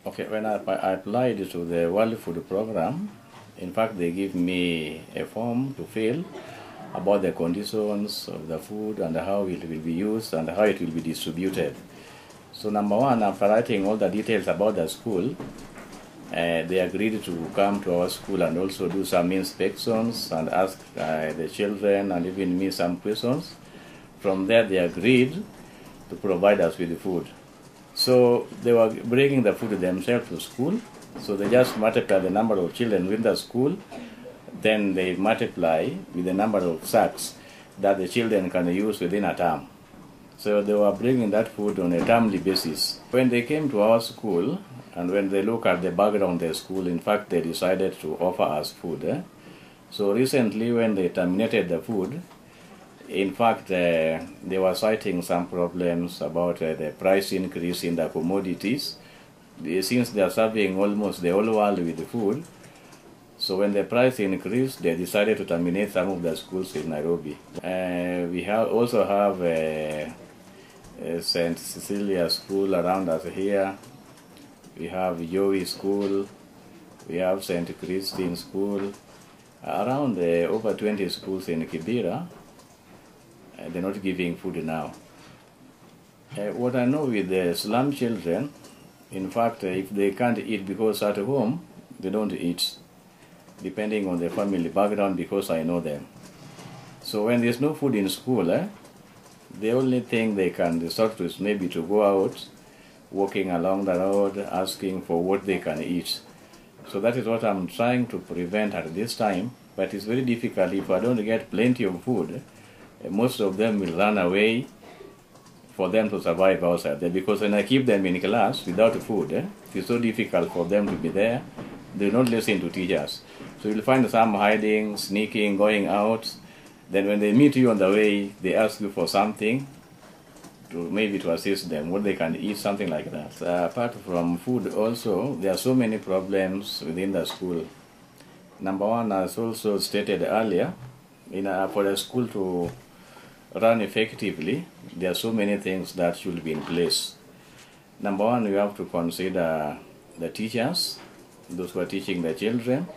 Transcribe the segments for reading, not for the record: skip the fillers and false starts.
Okay, when I applied to the World Food Program, in fact, they give me a form to fill about the conditions of the food and how it will be used and how it will be distributed. So number one, after writing all the details about the school, they agreed to come to our school and also do some inspections and ask the children and even me some questions. From there, they agreed to provide us with the food. So they were bringing the food themselves to school. So they just multiply the number of children within the school. Then they multiply with the number of sacks that the children can use within a term. So they were bringing that food on a termly basis. When they came to our school, and when they look at the background of the school, in fact, they decided to offer us food. So recently, when they terminated the food, in fact, they were citing some problems about the price increase in the commodities. Since they are serving almost the whole world with the food, so when the price increased, they decided to terminate some of the schools in Nairobi. We also have St. Cecilia School around us here. We have Joey School. We have St. Christine School. Around over 20 schools in Kibera. They're not giving food now. What I know with the slum children, in fact, if they can't eat because at home, they don't eat, depending on the family background, because I know them. So when there's no food in school, the only thing they can resort to is maybe to go out, walking along the road, asking for what they can eat. So that is what I'm trying to prevent at this time, but it's very difficult. If I don't get plenty of food, most of them will run away for them to survive outside there, because when I keep them in class without food, it's so difficult for them to be there. They will not listen to teachers. So you'll find some hiding, sneaking, going out. Then when they meet you on the way, they ask you for something, maybe to assist them, what they can eat, something like that. Apart from food also, there are so many problems within the school. Number one, as also stated earlier, for the school to run effectively, there are so many things that should be in place. Number one, we have to consider the teachers, those who are teaching the children.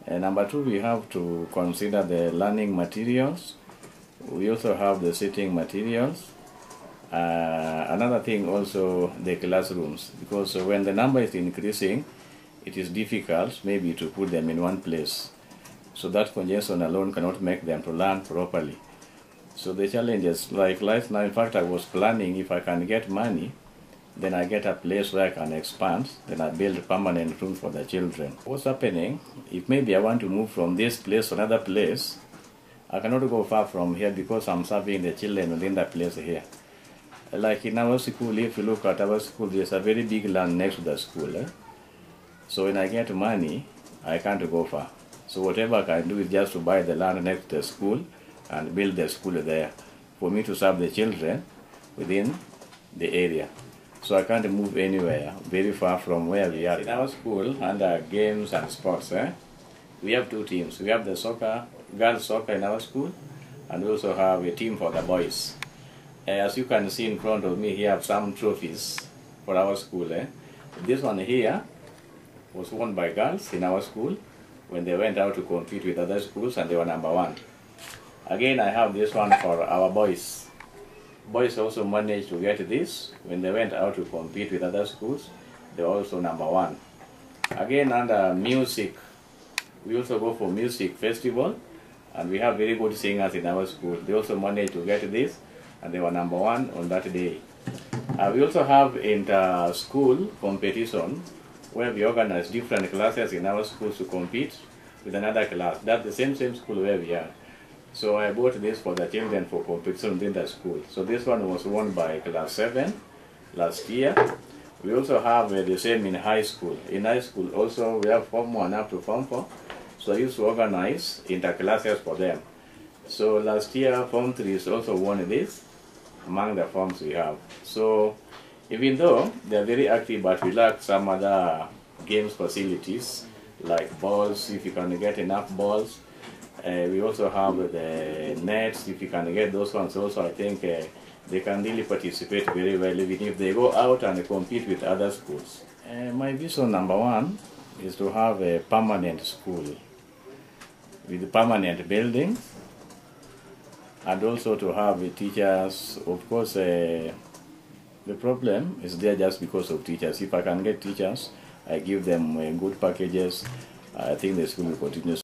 And number two, we have to consider the learning materials. We also have the sitting materials. Another thing also, the classrooms, because when the number is increasing, it is difficult maybe to put them in one place. So that congestion alone cannot make them to learn properly. So the challenges, like right now, in fact, I was planning if I can get money, then I get a place where I can expand, then I build permanent rooms for the children. What's happening, if maybe I want to move from this place to another place, I cannot go far from here because I'm serving the children within that place here. Like in our school, if you look at our school, there's a very big land next to the school. So when I get money, I can't go far. So whatever I can do is just to buy the land next to the school and build the school there for me to serve the children within the area. So I can't move anywhere very far from where we are. In our school, under games and sports, we have two teams. We have the soccer, girls soccer in our school, and we also have a team for the boys. As you can see in front of me, here have some trophies for our school. This one here was won by girls in our school when they went out to compete with other schools and they were number one. Again, I have this one for our boys. Boys also managed to get this when they went out to compete with other schools. They were also number one. Again, under music, we also go for music festival, and we have very good singers in our school. They also managed to get this, and they were number one on that day. We also have inter-school competition, where we organize different classes in our schools to compete with another class. That's the same school where we are. So I bought this for the children for competition within the school. So this one was won by class 7 last year. We also have the same in high school. In high school also we have Form 1 up to Form 4. So I used to organize inter-classes for them. So last year Form 3 is also won this among the forms we have. So even though they are very active, but we lack some other games facilities like balls, if you can get enough balls. We also have the nets, if you can get those ones also. I think they can really participate very well even if they go out and compete with other schools. My vision number one is to have a permanent school with permanent buildings, and also to have teachers. Of course, the problem is there just because of teachers. If I can get teachers, I give them good packages, I think the school will continue.